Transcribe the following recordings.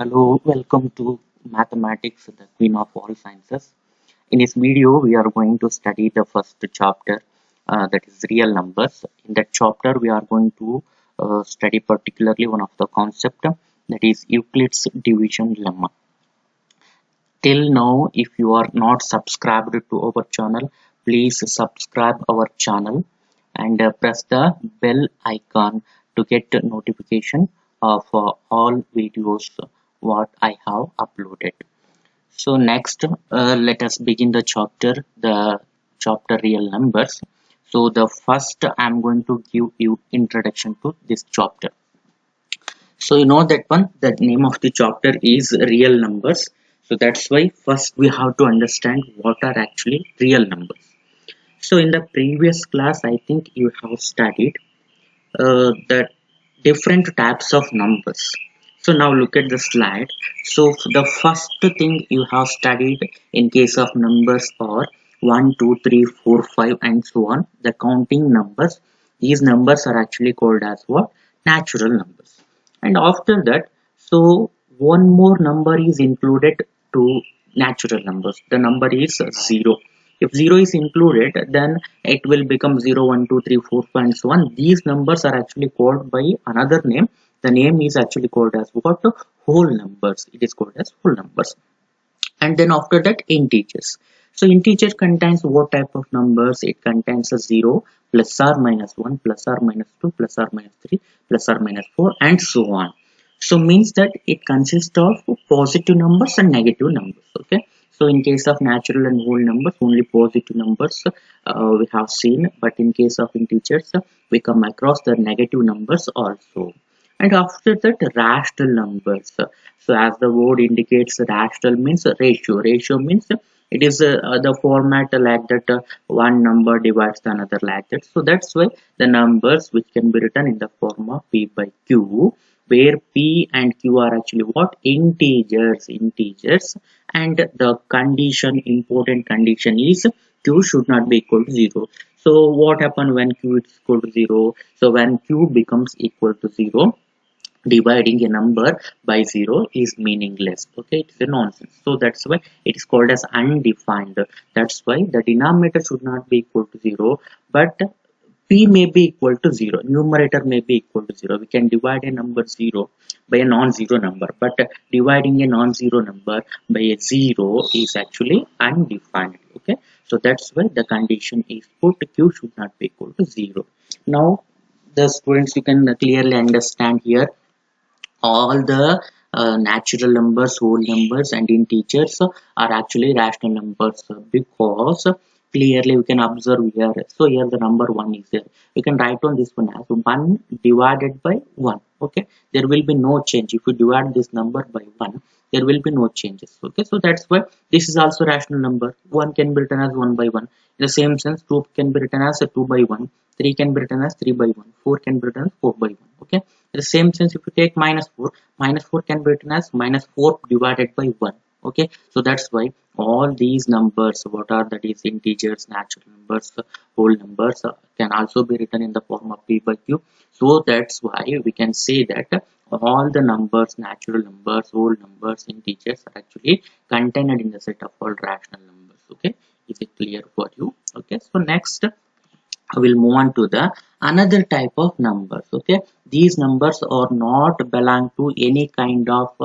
Hello, welcome to Mathematics, the Queen of all sciences. In this video, we are going to study the first chapter, that is real numbers. In that chapter, we are going to study particularly one of the concept, that is Euclid's division lemma. Till now, if you are not subscribed to our channel, please subscribe our channel and press the bell icon to get notification of all videos what I have uploaded. So next, let us begin the chapter real numbers. So the first, I'm going to give you introduction to this chapter. So you know that one, the name of the chapter is real numbers. So that's why first we have to understand what are actually real numbers. So in the previous class, I think you have studied the different types of numbers. So now look at the slide. So the first thing you have studied in case of numbers are 1, 2, 3, 4, 5 and so on. The counting numbers. These numbers are actually called as what? Natural numbers. And after that, so one more number is included to natural numbers. The number is 0. If 0 is included, then it will become 0, 1, 2, 3, 4, 5 and so on. These numbers are actually called by another name. The name is actually called as what? Whole numbers. It is called as whole numbers. And then after that, integers. So integer contains what type of numbers? It contains a 0 plus or minus 1 plus or minus 2 plus or minus 3 plus or minus 4 and so on. So means that it consists of positive numbers and negative numbers. Okay. So in case of natural and whole numbers, only positive numbers we have seen, but in case of integers, we come across the negative numbers also. And after that, rational numbers. So as the word indicates, rational means ratio. Ratio means it is the format like that, one number divides the another like that. So that's why the numbers which can be written in the form of P by Q, where P and Q are actually what? Integers. And the condition, important condition is Q should not be equal to 0. So what happens when Q is equal to 0? So when Q becomes equal to 0, dividing a number by 0 is meaningless. Okay, it's a nonsense. So that's why it is called as undefined. That's why the denominator should not be equal to 0, but p may be equal to 0, numerator may be equal to 0. We can divide a number 0 by a non-zero number, but dividing a non-zero number by a 0 is actually undefined. Okay, so that's why the condition is put q should not be equal to 0. Now the students, you can clearly understand here all the natural numbers, whole numbers and integers are actually rational numbers, because clearly we can observe here. So here the number 1 is there. We can write on this one as 1 divided by 1. Okay, there will be no change. If we divide this number by 1, there will be no changes. Okay, so that's why this is also rational number. 1 can be written as 1 by 1. In the same sense, 2 can be written as a 2 by 1. 3 can be written as 3 by 1. 4 can be written as 4 by 1. Okay, in the same sense, if you take minus 4 can be written as minus 4 divided by 1. Okay, so that's why all these numbers, what are that is integers, natural numbers, whole numbers, can also be written in the form of p by q. So that's why we can say that all the numbers, natural numbers, whole numbers, integers are actually contained in the set of all rational numbers. Okay, is it clear for you? Okay, so next I will move on to the another type of numbers. Okay, these numbers are not belong to any kind of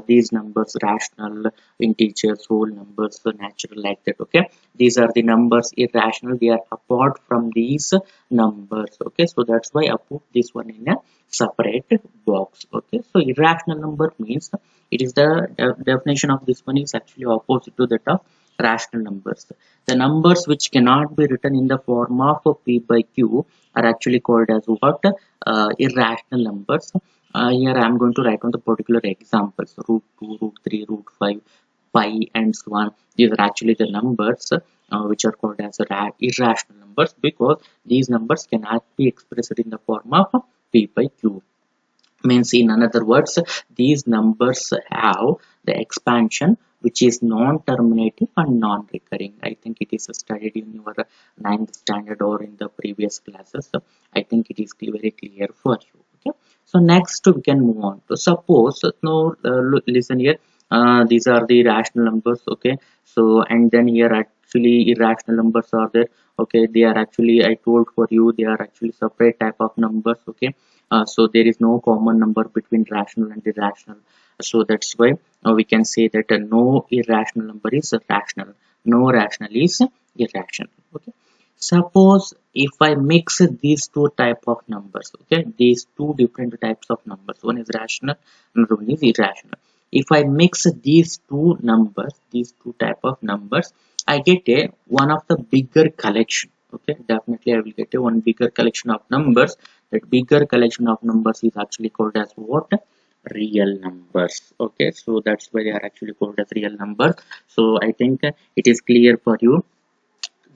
these numbers, rational, integers, whole numbers, so natural, like that. Okay, these are the numbers irrational. They are apart from these numbers. Okay, so that's why I put this one in a separate box. Okay, so irrational number means it is the definition of this one is actually opposite to that of rational numbers. The numbers which cannot be written in the form of p by q are actually called as what? Irrational numbers. Here I am going to write on the particular examples: root 2, root 3, root 5, pi, and so on. These are actually the numbers which are called as irrational numbers, because these numbers cannot be expressed in the form of p by q. Means in another words, these numbers have the expansion which is non-terminating and non-recurring. I think it is studied in your ninth standard or in the previous classes. So I think it is very clear for you. Okay, So next we can move on to suppose now listen here, these are the rational numbers, okay. So and then here actually irrational numbers are there, okay. They are actually, I told for you, they are actually separate type of numbers, okay. So there is no common number between rational and irrational, so that's why we can say that no irrational number is rational, no rational is irrational, okay. Suppose if I mix these two type of numbers, okay, these two different types of numbers, one is rational, another one is irrational. If I mix these two numbers, these two type of numbers, I get a one of the bigger collection. Okay, definitely I will get a one bigger collection of numbers. That bigger collection of numbers is actually called as what? Real numbers. Okay, so that's why they are actually called as real numbers. So I think it is clear for you,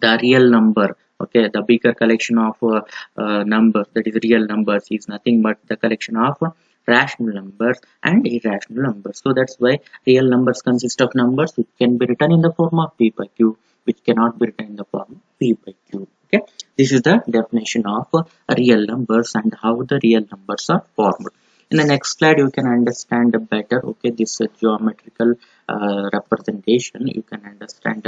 the real number, okay, the bigger collection of numbers, that is real numbers, is nothing but the collection of rational numbers and irrational numbers. So that's why real numbers consist of numbers which can be written in the form of p by q, which cannot be written in the form of p by q, okay. This is the definition of real numbers and how the real numbers are formed. In the next slide you can understand better, okay, this geometrical representation you can understand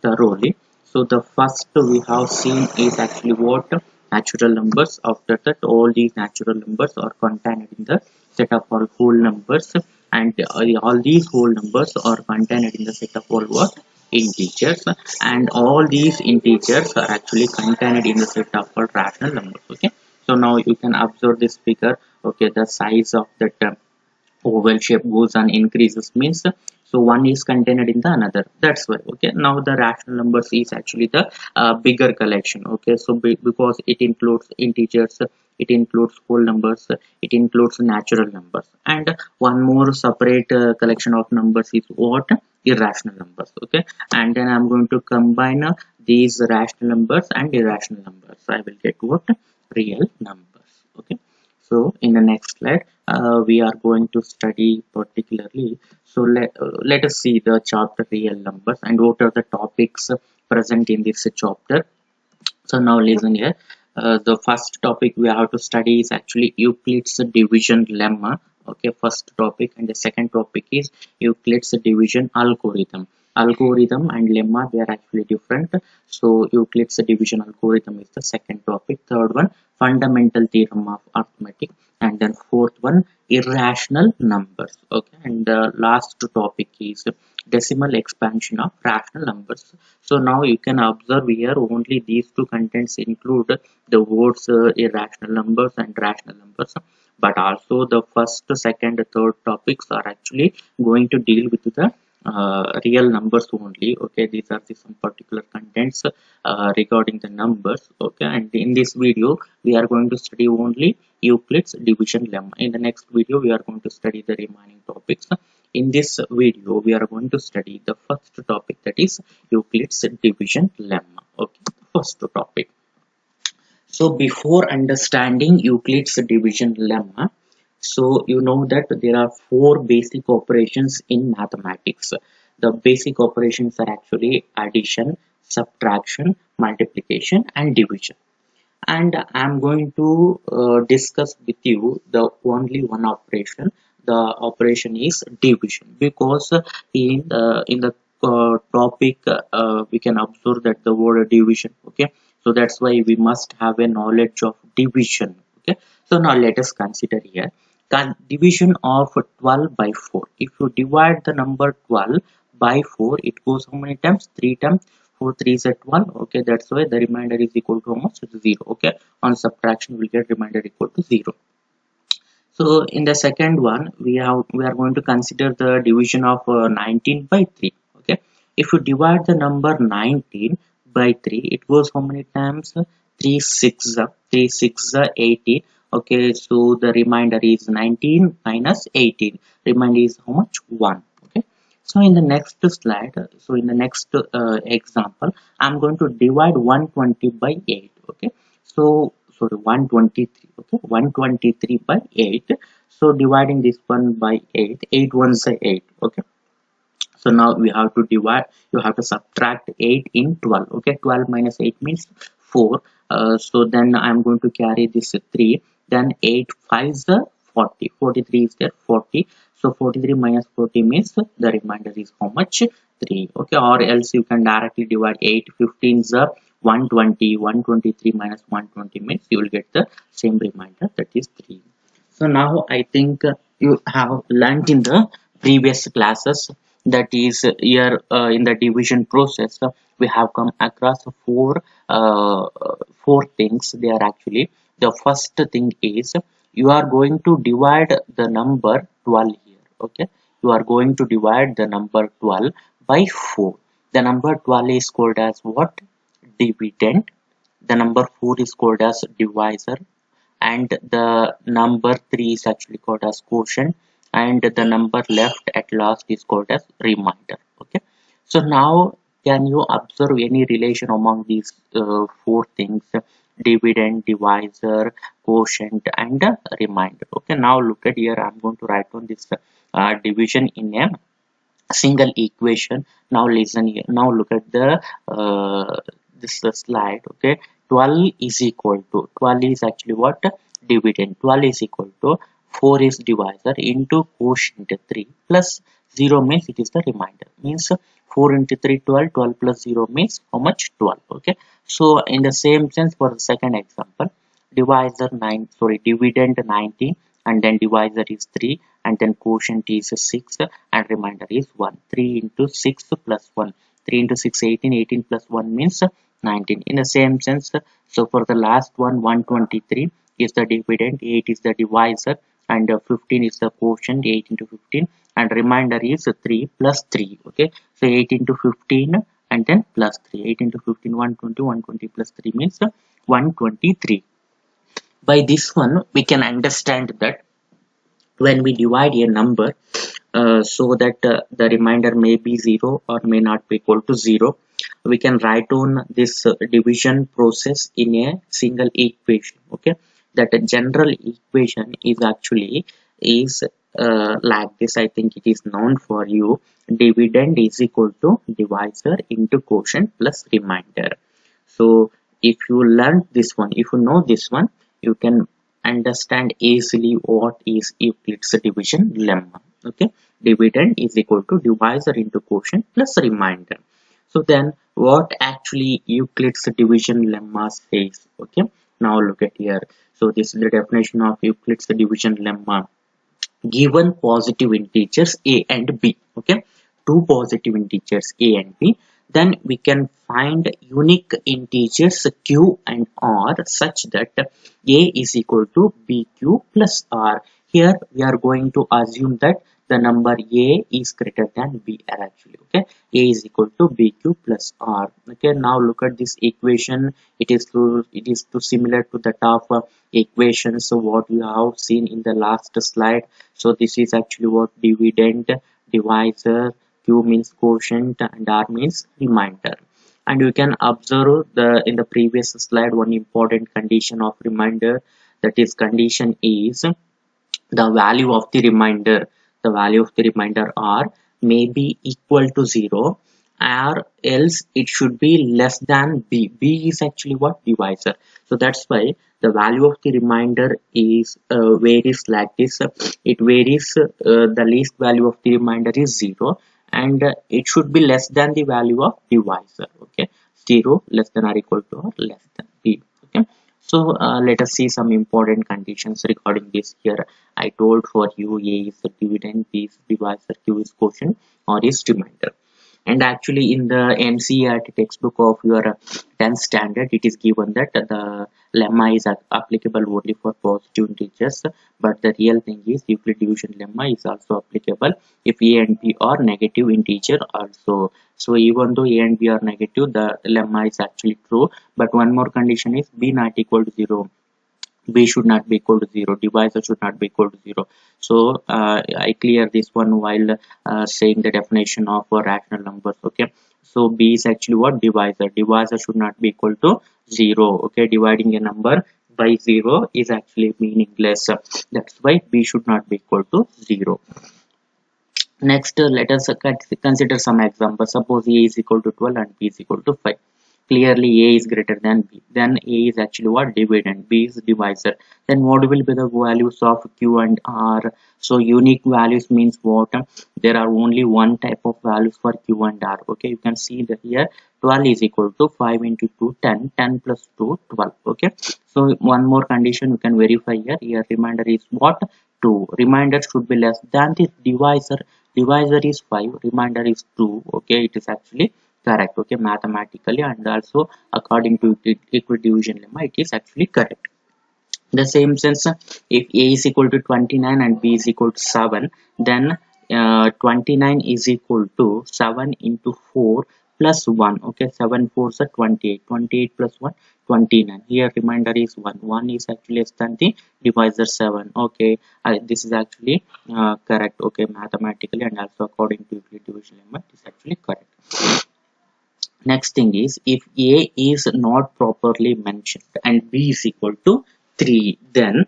thoroughly. So the first we have seen is actually what? Natural numbers. After that, all these natural numbers are contained in the set of all whole numbers, and all these whole numbers are contained in the set of all what? Integers, and all these integers are actually contained in the set of all rational numbers. Okay. So now you can observe this figure. Okay, the size of that oval shape goes on increases means, so one is contained in the another, that's why. Okay, now the rational numbers is actually the bigger collection, okay. So because it includes integers, it includes whole numbers, it includes natural numbers, and one more separate collection of numbers is what? Irrational numbers, okay. And then I'm going to combine these rational numbers and irrational numbers, so I will get what? Real numbers, okay. So in the next slide, we are going to study particularly. So let us see the chapter real numbers and what are the topics present in this chapter. So now listen here. The first topic we have to study is actually Euclid's division lemma. Okay, first topic, and the second topic is Euclid's division algorithm. Algorithm and lemma, they are actually different. So Euclid's division algorithm is the second topic. Third one, fundamental theorem of arithmetic, and then fourth one, irrational numbers. Okay, and the last topic is decimal expansion of rational numbers. So now you can observe here only these two contents include the words irrational numbers and rational numbers, but also the first, second, third topics are actually going to deal with the real numbers only. Okay, these are some particular contents regarding the numbers. Okay, and in this video we are going to study only Euclid's division lemma. In the next video we are going to study the remaining topics. In this video we are going to study the first topic, that is Euclid's division lemma. Okay, first topic. So before understanding Euclid's division lemma, so you know that there are four basic operations in mathematics. The basic operations are actually addition, subtraction, multiplication, and division. And I'm going to discuss with you the only one operation. The operation is division, because in the topic we can observe that the word division, okay. So that's why we must have a knowledge of division, okay. So now let us consider here division of 12 by 4. If you divide the number 12 by 4, it goes how many times? 3 times. 4 3s are 12, okay. That's why the remainder is equal to how much? 0, okay. On subtraction we'll get remainder equal to 0. So in the second one we are going to consider the division of 19 by 3, okay. If you divide the number 19 by 3, it goes how many times? 3 6 3 6 18, okay. So the remainder is 19 minus 18, remainder is how much? 1, okay. So in the next slide, so in the next example, I'm going to divide 120 by 8, okay. So sorry, 123, okay, 123 by 8. So dividing this one by 8, 8 ones are 8, okay. So now we have to divide, you have to subtract 8 in 12, okay. 12 minus 8 means 4. So then I'm going to carry this 3, then 8 5 is 40. 43 is there, 40. So 43 minus 40 means the remainder is how much? 3. Okay, or else you can directly divide 8. 15 is 120. 123 minus 120 means you will get the same remainder, that is 3. So now I think you have learnt in the previous classes, that is here in the division process we have come across uh, four things. They are actually, the first thing is you are going to divide the number 12 here. Okay, you are going to divide the number 12 by 4. The number 12 is called as what? Dividend. The number 4 is called as divisor, and the number 3 is actually called as quotient, and the number left at last is called as remainder. Okay, so now can you observe any relation among these four things: dividend, divisor, quotient, and remainder? Okay, now look at here, I'm going to write on this division in a single equation. Now listen here, now look at the this slide. Okay, 12 is equal to, 12 is actually what? Dividend. 12 is equal to 4 is divisor into quotient 3 plus 0 means it is the remainder, means 4 into 3 12, 12 plus 0 means how much? 12. Okay, so in the same sense for the second example, divisor 9, sorry, dividend 19, and then divisor is 3, and then quotient is 6, and remainder is 1. 3 into 6 plus 1, 3 into 6 18, 18 plus 1 means 19. In the same sense, so for the last one, 123 is the dividend, 8 is the divisor, and 15 is the quotient, 8 into 15, and remainder is 3 plus 3. Okay, so 8 into 15 and then plus 3, 8 into 15 120, 120 plus 3 means 123. By this one we can understand that when we divide a number so that the remainder may be 0 or may not be equal to 0, we can write on this division process in a single equation. Okay, that a general equation is actually is like this. I think it is known for you: dividend is equal to divisor into quotient plus remainder. So if you learn this one, if you know this one, you can understand easily what is Euclid's division lemma. Okay, dividend is equal to divisor into quotient plus remainder. So then what actually Euclid's division lemma says? Okay, now look at here. So this is the definition of Euclid's division lemma. Given positive integers a and b, okay, two positive integers a and b, then we can find unique integers q and r such that a is equal to bq plus r. Here we are going to assume that the number a is greater than b r actually. Okay, a is equal to bq plus r. Okay, now look at this equation. It is too similar to that of equations so what we have seen in the last slide. So this is actually what? Dividend, divisor, q means quotient, and r means remainder. And you can observe the in the previous slide one important condition of remainder, that is condition is the value of the remainder, the value of the remainder r may be equal to 0, or else it should be less than b. B is actually what? Divisor. So that's why the value of the remainder is varies like this. It varies, the least value of the remainder is 0, and it should be less than the value of divisor. Okay, 0 less than or equal to or less than b. Okay, so let us see some important conditions regarding this. Here I told for you a is the dividend, b is divisor, q is quotient, or is remainder. And actually in the NCERT textbook of your 10th standard, it is given that the lemma is applicable only for positive integers, but the real thing is Euclid division lemma is also applicable if a and b are negative integer also. So even though a and b are negative, the lemma is actually true, but one more condition is b not equal to 0. B should not be equal to 0, divisor should not be equal to 0. So I clear this one while saying the definition of rational numbers. Okay, so B is actually what? Divisor. Divisor should not be equal to 0. Okay, dividing a number by 0 is actually meaningless. That's why B should not be equal to 0. Next, let us consider some examples. Suppose A is equal to 12 and B is equal to 5. Clearly A is greater than B. Then A is actually what? Dividend. B is divisor. Then what will be the values of Q and R? So unique values means what? There are only one type of values for Q and R. Okay, you can see that here 12 is equal to 5 into 2, 10. 10 plus 2, 12. Okay, so one more condition you can verify here. Here remainder is what? 2. Remainder should be less than the divisor. Divisor is 5. Remainder is 2. Okay, it is actually correct. Okay, mathematically and also according to equal division lemma, it is actually correct. In the same sense, if A is equal to 29 and B is equal to 7, then 29 is equal to 7 into 4 plus 1. Okay, 7 4s are 28. 28 plus 1, 29. Here remainder is 1. 1 is actually less than the divisor 7. Okay, this is actually correct. Okay, mathematically and also according to equal division lemma, it is actually correct. Next thing is, if A is not properly mentioned and B is equal to 3, then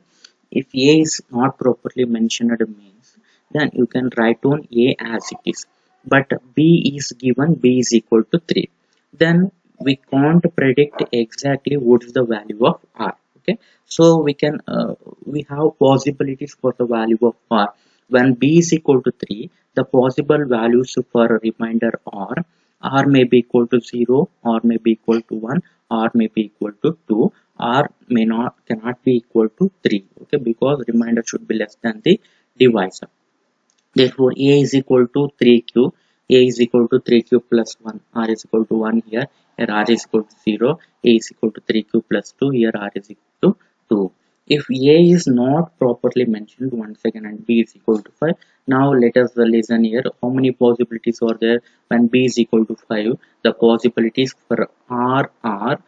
if A is not properly mentioned means, then you can write down A as it is. But B is given, B is equal to 3. Then we can't predict exactly what is the value of R. Okay, so we have possibilities for the value of R. When B is equal to 3, the possible values for a remainder are R may be equal to 0, R may be equal to 1, R may be equal to 2, R may not cannot be equal to 3. Okay, because remainder should be less than the divisor. Therefore, A is equal to 3Q, A is equal to 3Q plus 1, R is equal to 1 here, here R is equal to 0, A is equal to 3Q plus 2, here R is equal to 2. If A is not properly mentioned once again and B is equal to 5, now let us listen here. How many possibilities are there when B is equal to 5? The possibilities for R are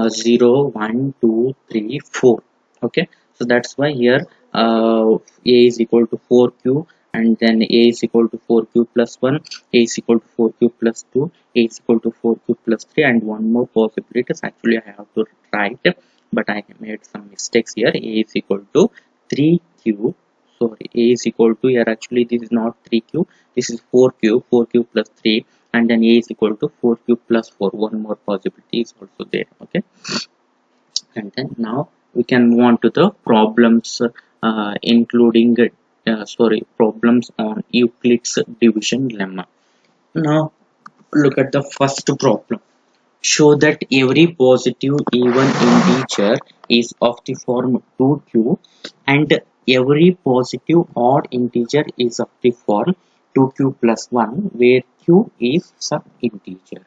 0, 1, 2, 3, 4. Okay, so that's why here A is equal to 4Q, and then A is equal to 4Q plus 1, A is equal to 4Q plus 2, A is equal to 4Q plus 3, and one more possibility is actually I have to write, but I have made some mistakes here. A is equal to 3Q, sorry, A is equal to, here actually this is not 3Q, this is 4Q, 4Q plus 3, and then A is equal to 4Q plus 4, one more possibility is also there. Okay, and then now we can move on to the problems, including problems on Euclid's division lemma. Now look at the first problem. Show that every positive even integer is of the form 2q and every positive odd integer is of the form 2q plus 1 where q is some integer.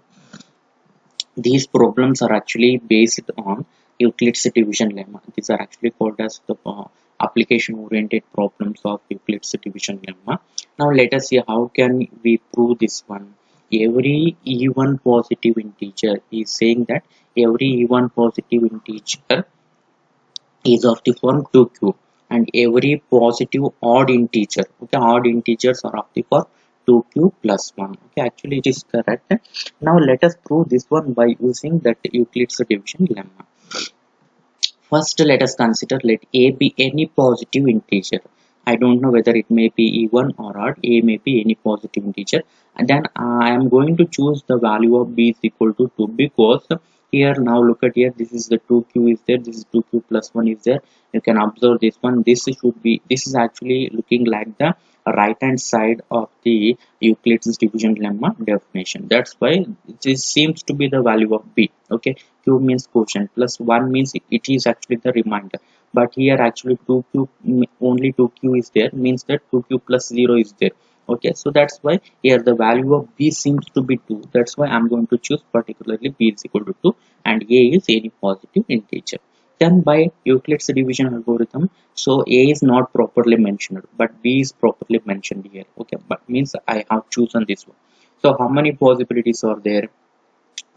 These problems are actually based on Euclid's division lemma. These are actually called as the application-oriented problems of Euclid's division lemma. Now let us see how can we prove this one. Every even positive integer is saying that every even positive integer is of the form 2q and every positive odd integer, okay, odd integers are of the form 2q plus 1. Okay, actually it is correct. Now let us prove this one by using that Euclid's division lemma. First, let us consider let A be any positive integer. I don't know whether it may be even or odd. A may be any positive integer. And then I am going to choose the value of B is equal to 2 because here now look at here. This is the 2q is there. This is 2q plus 1 is there. You can observe this one. This is actually looking like the right hand side of the Euclid's division lemma definition. That's why this seems to be the value of B. Okay, q means quotient plus 1 means it is actually the remainder, but here actually 2q only 2q is there means that 2q plus 0 is there. Okay, so that's why here the value of B seems to be 2. That's why I'm going to choose particularly B is equal to 2 and A is any positive integer. Then by Euclid's division algorithm, so A is not properly mentioned but B is properly mentioned here. Okay, but means I have chosen this one. So how many possibilities are there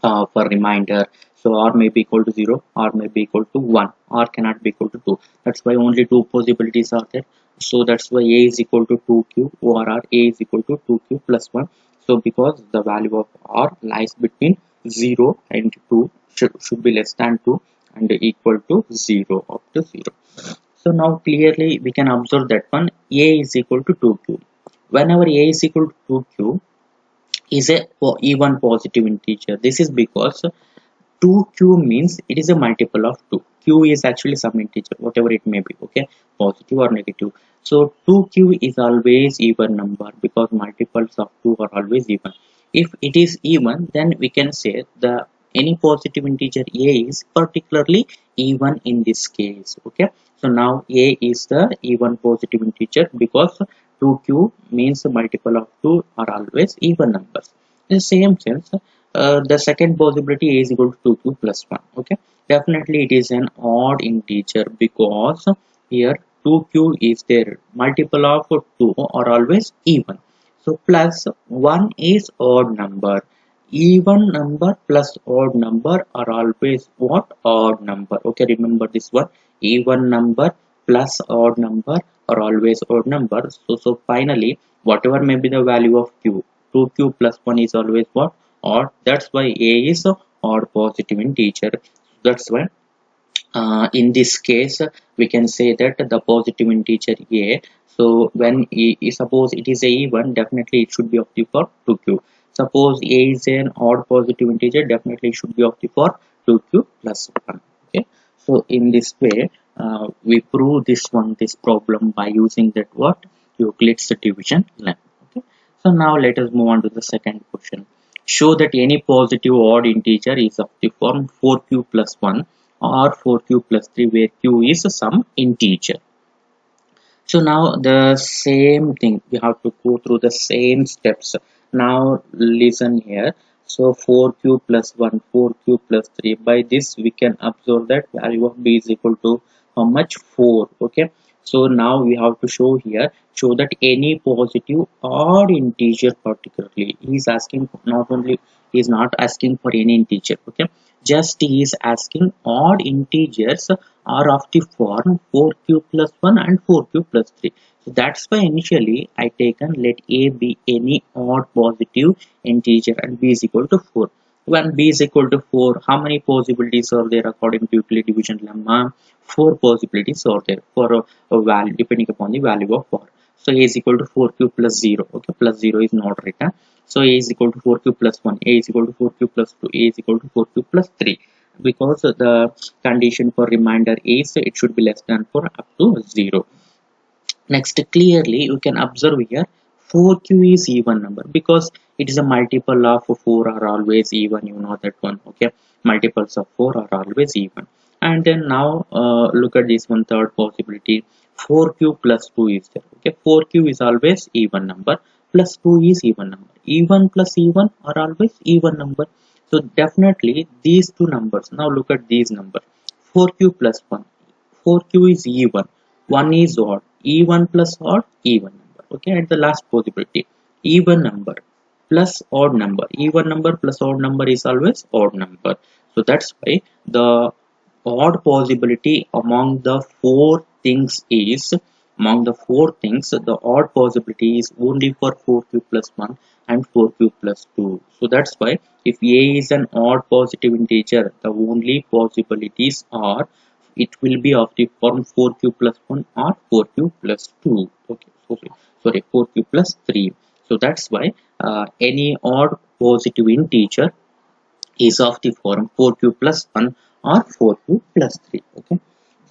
for remainder? So R may be equal to 0, R may be equal to 1, R cannot be equal to 2. That's why only two possibilities are there. So that's why A is equal to 2q or R, A is equal to 2q plus 1. So because the value of R lies between 0 and 2 should be less than 2 and equal to 0 up to 0. So now clearly we can observe that one A is equal to 2q. Whenever A is equal to 2q is a even positive integer. This is because 2q means it is a multiple of 2. Q is actually some integer, whatever it may be, okay, positive or negative. So 2q is always even number because multiples of 2 are always even. If it is even, then we can say the any positive integer a is particularly even in this case, okay. So now a is the even positive integer because 2q means the multiple of 2 are always even numbers. In the same sense, the second possibility a is equal to 2q plus 1, okay. Definitely it is an odd integer because here 2q is there, multiple of 2 are always even. So plus 1 is odd number. Even number plus odd number are always what? Odd number. Okay, remember this one. Even number plus odd number are always odd number. So finally, whatever may be the value of q, 2q plus 1 is always what? Odd. That's why a is a odd positive integer. That's why in this case we can say that the positive integer a, so when suppose it is a even, definitely it should be of the for 2q. Suppose a is an odd positive integer, definitely it should be of the for 2q plus 1, okay. So in this way we prove this problem by using that what? Euclid's division lemma, okay. So now let us move on to the second question. Show that any positive odd integer is of the form 4q plus 1 or 4q plus 3 where q is some integer. So now the same thing, we have to go through the same steps. Now listen here. So 4q plus 1, 4q plus 3. By this we can observe that value of b is equal to how much? 4. Okay. So now we have to show here, show that any positive odd integer particularly. He is asking not only, he is not asking for any integer. Okay. Just he is asking odd integers are of the form 4q plus 1 and 4q plus 3. So that's why initially I taken let a be any odd positive integer and b is equal to 4. When b is equal to 4, how many possibilities are there according to Euclid division lemma? 4 possibilities are there for a value depending upon the value of 4. So a is equal to 4q plus 0. Okay, plus 0 is not written. So a is equal to 4q plus 1, a is equal to 4q plus 2, a is equal to 4q plus 3. Because the condition for remainder is it should be less than 4 up to 0. Next, clearly you can observe here 4q is even number because it is a multiple of 4 are always even, you know that one, okay. Multiples of 4 are always even. And then now look at this one third possibility, 4q plus 2 is there, okay. 4q is always even number, plus 2 is even number. Even plus even are always even number. So definitely these two numbers, now look at these numbers, 4q plus 1, 4q is even, 1 is odd, even plus odd, even number, okay. And the last possibility, even number plus odd number, even number plus odd number is always odd number. So that's why the odd possibility among the four things is, among the four things the odd possibility is only for 4q plus 1 and 4q plus 2. So that's why if a is an odd positive integer, the only possibilities are it will be of the form 4q plus 1 or 4q plus 2, okay. Sorry 4q plus 3. So that's why any odd positive integer is of the form 4q plus 1 or 4q plus 3, okay.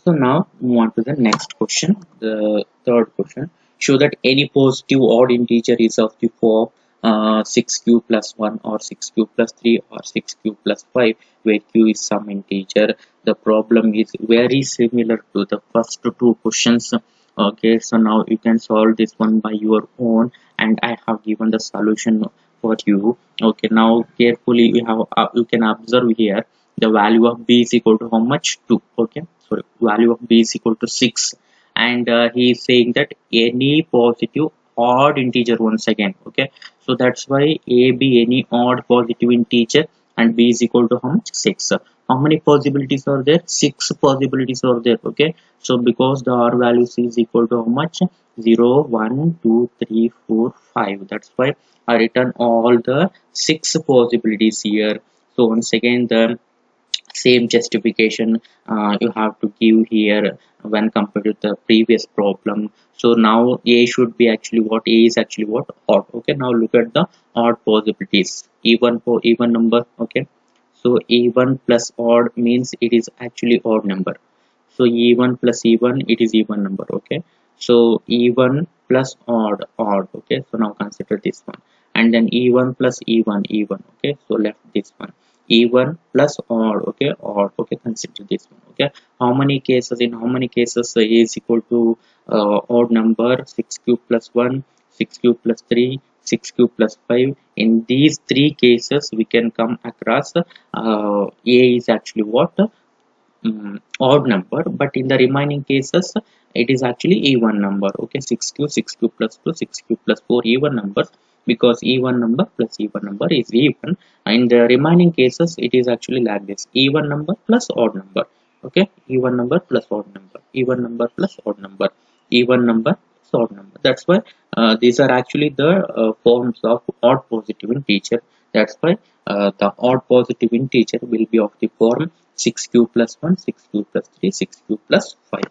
So now move on to the next question, the third question. Show that any positive odd integer is of the form 6q plus 1 or 6q plus 3 or 6q plus 5 where q is some integer. The problem is very similar to the first two questions, okay. So now you can solve this one by your own and I have given the solution for you, okay. Now carefully you can observe here the value of b is equal to how much? 2, okay. Sorry, value of b is equal to 6 and he is saying that any positive odd integer once again, okay. So that's why a be any odd positive integer and b is equal to how much? 6. How many possibilities are there? 6 possibilities are there, okay. So because the r values is equal to how much? 0 1 2 3 4 5. That's why I written all the 6 possibilities here. So once again the same justification you have to give here when compared to the previous problem. So now a should be actually what? A is actually what? Odd, okay. Now look at the odd possibilities, even for even number, okay. So even plus odd means it is actually odd number. So even plus even, it is even number. Okay, so even plus odd, odd. Okay, so now consider this one, and then even plus even, even. Okay, so left this one, even plus odd. Okay, odd. Okay, consider this one. Okay, how many cases, in how many cases a is equal to odd number? 6 cube plus 1, 6 cube plus 3, 6 cube plus 5. In these three cases we can come across a is actually what? Odd number, but in the remaining cases it is actually even number. Okay, 6 cube plus 2, 6 cube plus 4, even numbers, because even number plus even number is even. In the remaining cases it is actually like this, even number plus odd number. Okay, even number plus odd number, even number plus odd number, even number plus odd number. That's why these are actually the forms of odd positive integer. That's why the odd positive integer will be of the form 6 cube plus 1, 6 cube plus 3, 6 cube plus 5.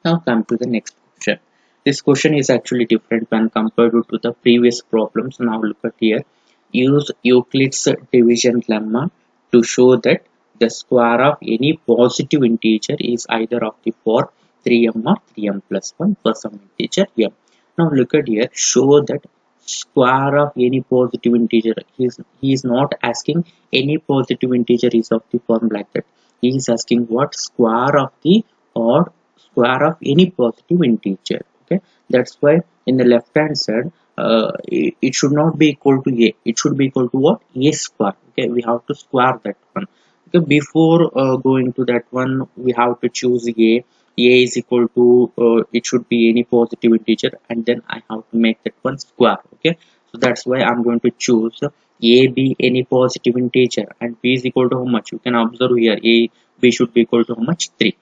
Now come to the next question. This question is actually different when compared to the previous problems. Now look at here. Use Euclid's division lemma to show that the square of any positive integer is either of the form 3m or 3m plus 1 for some integer m. Now look at here. Show that square of any positive integer. He is not asking any positive integer is of the form like that. He is asking what? Square of the odd square of any positive integer. Okay, that's why in the left hand side it should not be equal to a, it should be equal to what? A square. Okay, we have to square that one. Okay, before going to that one we have to choose a is equal to it should be any positive integer, and then I have to make that one square. Okay, so that's why I'm going to choose a be any positive integer and b is equal to how much? You can observe here, a b should be equal to how much? 3.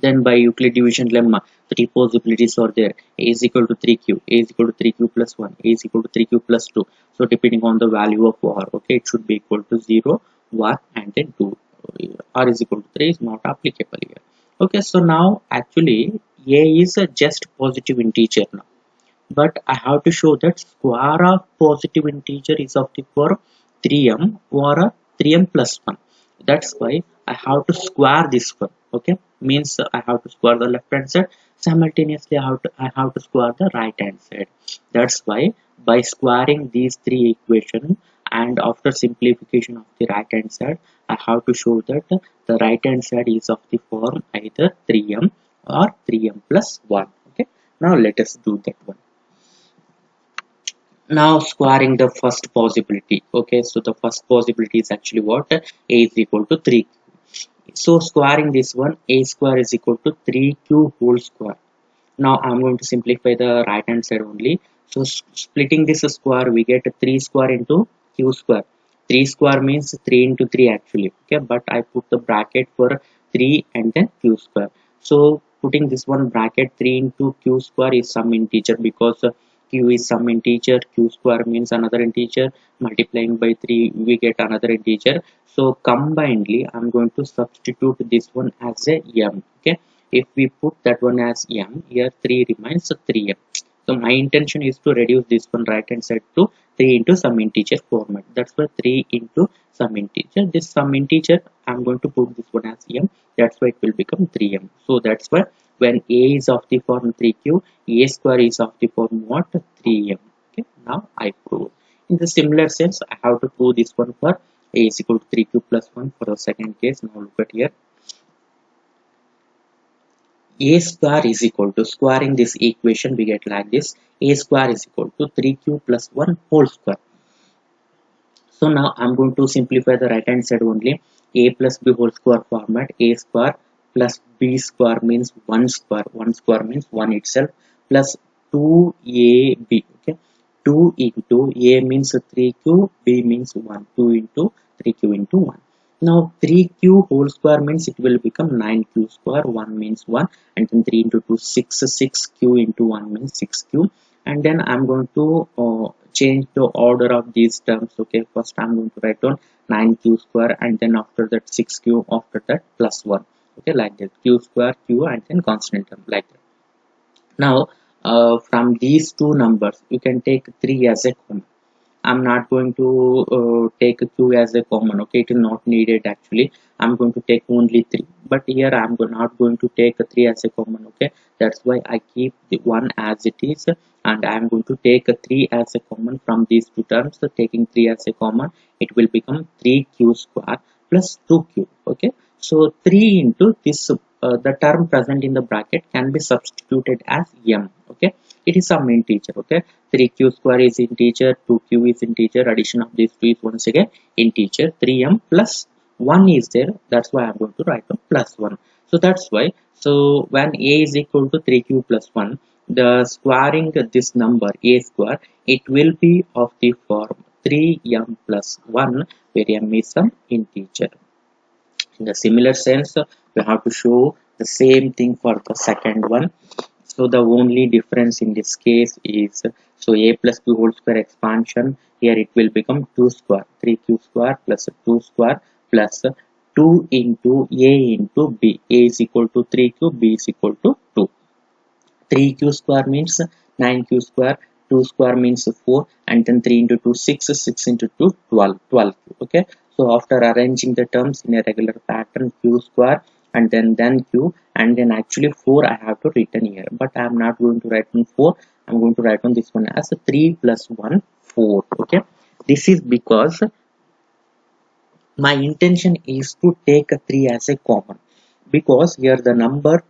Then by Euclid division lemma, three possibilities are there. A is equal to 3q, a is equal to 3q plus 1, a is equal to 3q plus 2. So depending on the value of r, okay, it should be equal to 0, 1 and then 2. R is equal to 3 is not applicable here. Okay, so now actually a is a just positive integer now. But I have to show that square of positive integer is of the form 3m or a 3m plus 1. That's why I have to square this one. Okay, means I have to square the left hand side, simultaneously I have to square the right hand side. That's why by squaring these three equations and after simplification of the right hand side, I have to show that the right hand side is of the form either 3m or 3m plus 1. Okay, now let us do that one. Now squaring the first possibility. Okay, so the first possibility is actually what? A is equal to 3. So squaring this one, a square is equal to 3q whole square. Now I'm going to simplify the right hand side only. So splitting this square, we get 3 square into q square. 3 square means 3 into 3 actually. Okay, but I put the bracket for 3 and then q square. So putting this one bracket 3 into q square is some integer, because q is some integer, q square means another integer, multiplying by 3 we get another integer. So combinedly I'm going to substitute this one as a m. Okay, if we put that one as m, here 3 remains 3m. So my intention is to reduce this one right hand side to 3 into some integer format. That's why 3 into some integer. This some integer I'm going to put this one as m. That's why it will become 3m. So that's why when a is of the form 3q, a square is of the form what? 3m. Okay, now I prove. In the similar sense, I have to prove this one for a is equal to 3q plus 1 for the second case. Now look at here. A square is equal to, squaring this equation we get like this, a square is equal to 3q plus 1 whole square. So now I'm going to simplify the right hand side only. A plus b whole square format, a square plus b square means 1 square, 1 square means 1 itself, plus 2ab. Okay, 2 into a means 3q, b means 1, 2 into 3q into 1. Now 3q whole square means it will become 9q square, 1 means 1, and then 3 into 2 6, 6q into 1 means 6q. And then I'm going to change the order of these terms. Okay, first I'm going to write down 9q square, and then after that 6q, after that plus 1. Okay, like that, q square, q, and then constant term like that. Now from these two numbers you can take 3 as a common. I'm not going to take a q as a common. Okay, it is not needed actually. I'm going to take only 3, but here I'm not going to take a 3 as a common. Okay, that's why I keep the 1 as it is, and I'm going to take a 3 as a common from these two terms. So taking 3 as a common, it will become 3q square plus 2q. Okay, so 3 into this the term present in the bracket can be substituted as m. Okay, it is some integer. Okay, 3q square is integer, 2q is integer, addition of these two is once again integer, 3m plus 1 is there, that's why I'm going to write down plus 1. So that's why, so when a is equal to 3q plus 1, the squaring this number a square, it will be of the form 3m plus 1, where m is some integer. In the similar sense, we have to show the same thing for the second one. So the only difference in this case is, so a plus b whole square expansion, here it will become 2 square, 3q square plus 2 square plus 2 into a into b. A is equal to 3q, b is equal to 2. 3q square means 9q square, 2 square means 4, and then 3 into 2 6, 6 into 2 12, 12q. Okay, so after arranging the terms in a regular pattern, q square and then q, and then actually 4 I have to written here, but I am not going to write on 4. I'm going to write on this one as 3 plus 1 4. Okay, this is because my intention is to take a 3 as a common, because here the number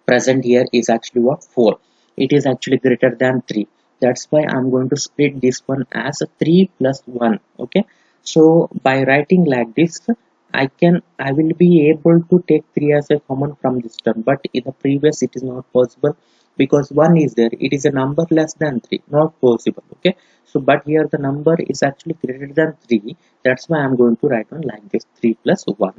present here is actually what, 4. It is actually greater than 3. That's why I'm going to split this one as a 3 plus 1. Okay, so by writing like this, I will be able to take 3 as a common from this term, but in the previous it is not possible, because 1 is there, it is a number less than 3, not possible. Okay, so but here the number is actually greater than 3, that's why I'm going to write on like this, 3 plus 1.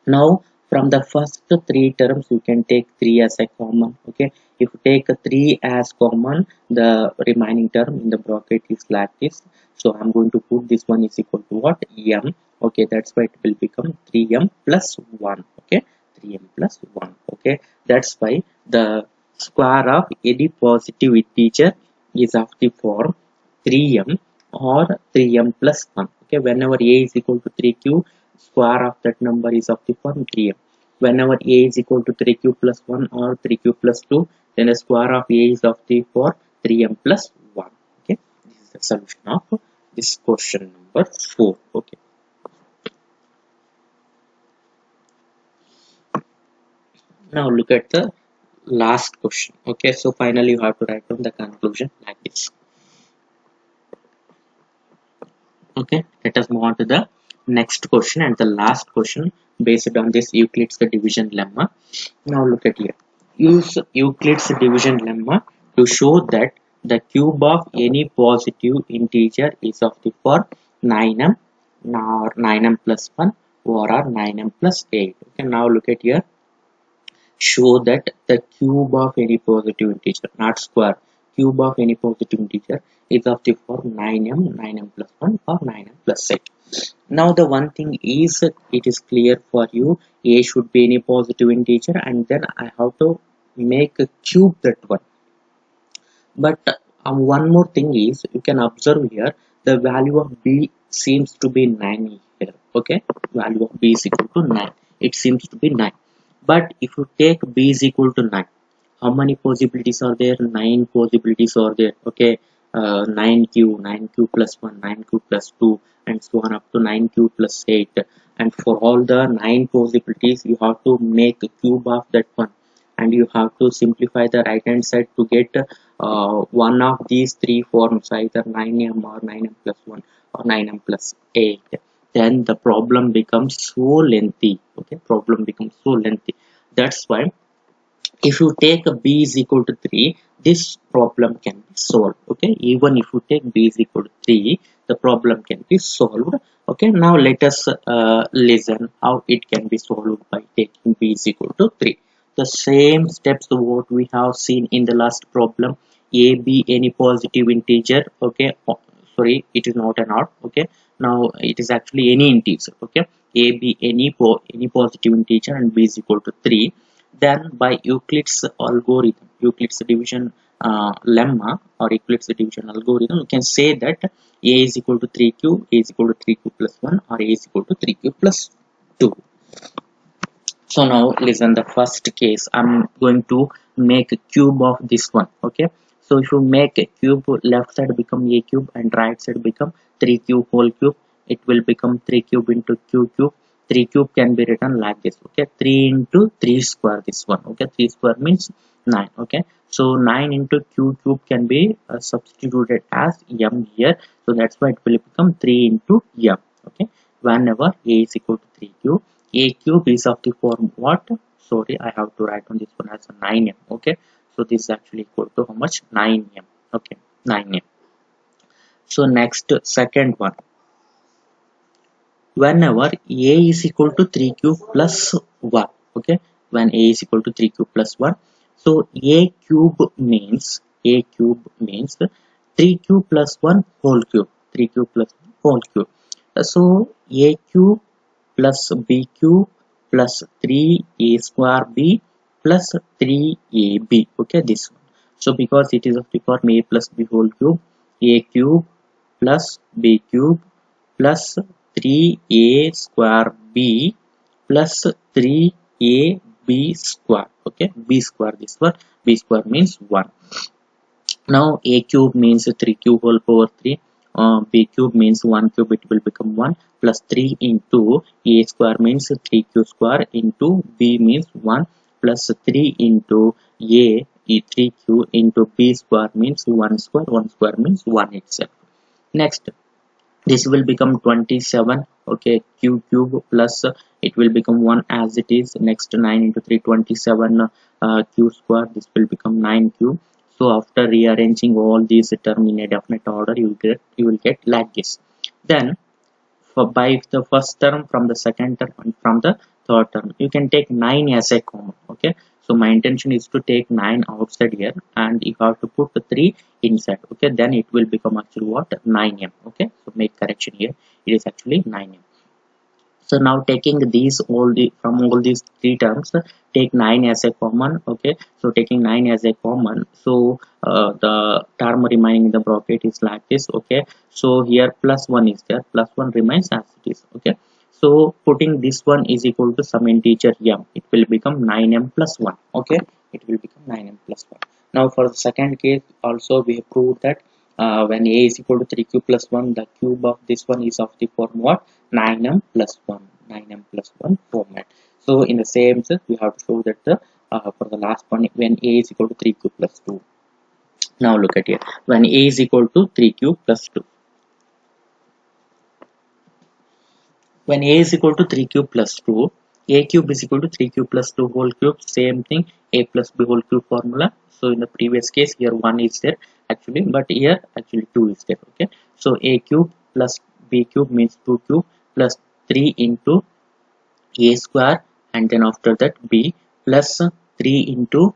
Now from the first three terms you can take 3 as a common. Okay, if you take a 3 as common, the remaining term in the bracket is like this. So I'm going to put this one is equal to what, m. Okay, that's why it will become 3m plus 1. Okay, 3m plus 1. Okay, that's why the square of any positive integer is of the form 3m or 3m plus 1. Okay, whenever a is equal to 3q, square of that number is of the form 3m. Whenever a is equal to 3q plus 1 or 3q plus 2, then the square of a is of the form 3m plus 1. Okay, this is the solution of this question number 4. Okay, now look at the last question. Okay, so finally you have to write down the conclusion like this. Okay, let us move on to the next question and the last question based on this Euclid's division lemma. Now look at here. Use Euclid's division lemma to show that the cube of any positive integer is of the form 9m or 9m plus 1 or 9m plus 8. Okay, now look at here. Show that the cube of any positive integer, not square, cube of any positive integer is of the form 9m, 9m plus 1 or 9m plus 8. Now the one thing is, it is clear for you, a should be any positive integer and then I have to make a cube that one. But one more thing is, you can observe here the value of b seems to be 9 here. Okay, value of b is equal to 9, it seems to be 9. But if you take b is equal to 9, how many possibilities are there? 9 possibilities are there. Okay, 9q, 9q plus 1, 9q plus 2, and so on up to 9q plus 8. And for all the 9 possibilities, you have to make a cube of that one, and you have to simplify the right hand side to get one of these three forms, either 9m or 9m plus 1 or 9m plus 8. Then the problem becomes so lengthy. Okay, problem becomes so lengthy. That's why if you take a b is equal to 3, this problem can be solved. Okay, even if you take b is equal to 3, the problem can be solved. Okay, now let us listen how it can be solved by taking b is equal to 3. The same steps what we have seen in the last problem. A, b, any positive integer. Okay, oh, sorry, it is not an odd. Okay, now it is actually any integer. Okay, a, b, any positive integer and b is equal to 3. Then by Euclid's algorithm, Euclid's division lemma or Euclid's division algorithm, you can say that A is equal to 3 cube, A is equal to 3 cube plus 1, or A is equal to 3 cube plus 2. So now listen, the first case, I'm going to make a cube of this one. Okay, so if you make a cube, left side become A cube and right side become 3 cube whole cube, it will become 3 cube into q cube. 3 cube can be written like this. Okay, 3 into 3 square, this one. Okay, 3 square means 9. Okay, so 9 into q cube can be substituted as m here, so that's why it will become 3 into m. Okay, whenever A is equal to 3 cube, A cube is of the form what? Sorry, I have to write on this one as a 9m. Okay, so this is actually equal to how much? 9m. Okay, 9m. So next, second one, whenever A is equal to 3 cube plus 1. Okay, when A is equal to 3 cube plus 1, so A cube means 3 cube plus 1 whole cube. 3 cube plus 1 whole cube. So A cube plus B cube plus 3A square B plus 3AB. Okay, this one. So because it is of the form A plus B whole cube, A cube plus B cube plus 3A square B plus 3AB square. Okay, B square, this one. B square means 1. Now A cube means 3 cube whole power 3. B cube means 1 cube, it will become 1 plus 3 into A square means 3q square into B means 1 plus 3 into A 3q into B square means 1 square. 1 square means 1 itself. Next, this will become 27. Okay, q cube plus it will become 1 as it is. Next, 9 into 3, 27 q square, this will become 9 cube. So after rearranging all these terms in a definite order, you will get like this. Then by the first term, from the second term, and from the third term, you can take 9 as a common. Okay, so my intention is to take 9 outside here, and you have to put the 3 inside. Okay, then it will become actually what? 9m. Okay, so make correction here, it is actually 9m. So now taking these from all these three terms, take 9 as a common. Okay, so taking 9 as a common, so the term remaining in the bracket is like this. Okay, so here plus 1 is there, plus 1 remains as it is. Okay, so putting this one is equal to some integer m, it will become 9m plus 1. Okay, it will become 9m plus 1. Now for the second case also, we have proved that when A is equal to 3q plus 1, the cube of this one is of the form what? 9m plus 1. 9m plus 1 format. So in the same sense, we have to show that the for the last one, when A is equal to 3q plus 2. Now look at here, when A is equal to 3q plus 2. When A is equal to 3q plus 2, A cube is equal to 3q plus 2 whole cube. Same thing, A plus B whole cube formula. So in the previous case, here 1 is there actually, but here actually 2 is there. Okay, so A cube plus B cube means 2 cube plus 3 into A square, and then after that B plus 3 into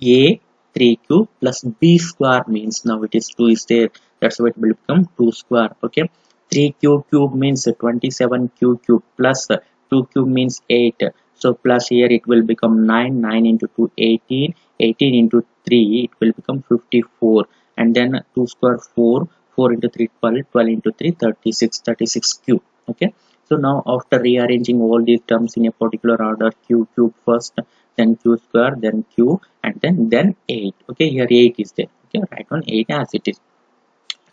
A 3 cube plus B square means now it is 2 is there, that's why it will become 2 square. Okay, 3q cube means 27q cube plus 2 cube means 8, so plus here it will become 9. 9 into 2 18, 18 into 3 it will become 54, and then 2 square 4, 4 into 3 12, 12 into 3 36, 36 cube. Okay, so now after rearranging all these terms in a particular order, q cube first, then q square, then q, and then 8. Okay, here 8 is there. Okay, write on 8 as it is.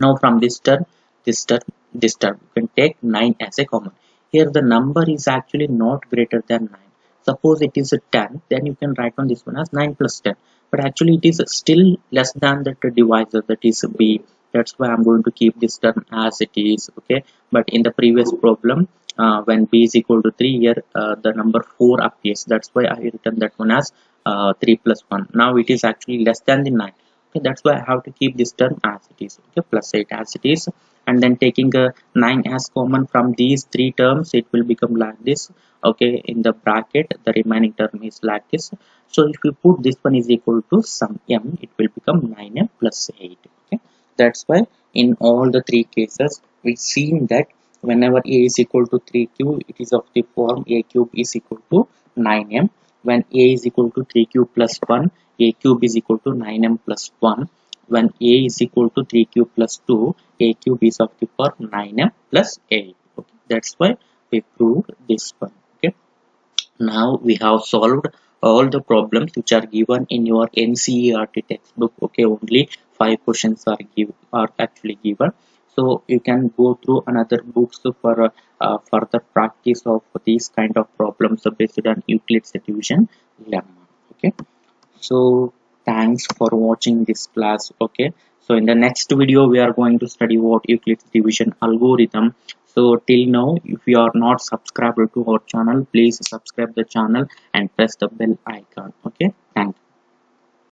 Now from this term, this term, this term, you can take 9 as a common. Here the number is actually not greater than 9. Suppose it is a 10, then you can write on this one as 9 plus 10. But actually it is still less than that divisor, that is b. That's why I'm going to keep this term as it is. Okay, but in the previous problem, when b is equal to 3, here the number 4 appears. That's why I written that one as 3 plus 1. Now it is actually less than the 9. Okay, that's why I have to keep this term as it is. Okay, plus 8 as it is, and then taking 9 as common from these three terms, it will become like this. Okay, in the bracket the remaining term is like this. So if you put this one is equal to some m, it will become 9m plus 8. Okay, that's why in all the three cases we've seen that whenever A is equal to 3q, it is of the form A cube is equal to 9m When a is equal to 3 cube plus 1, a cube is equal to 9m plus 1. When a is equal to 3 cube plus 2, a cube is of the power 9m plus 8. Okay, that's why we proved this one. Okay, now we have solved all the problems which are given in your NCERT textbook. Okay, only 5 questions are actually given. So you can go through another books for further practice of these kind of problems based on Euclid's division lemma. Okay, so thanks for watching this class. Okay, so in the next video we are going to study what Euclid's division algorithm. So till now, if you are not subscribed to our channel, please subscribe the channel and press the bell icon. Okay, thank you.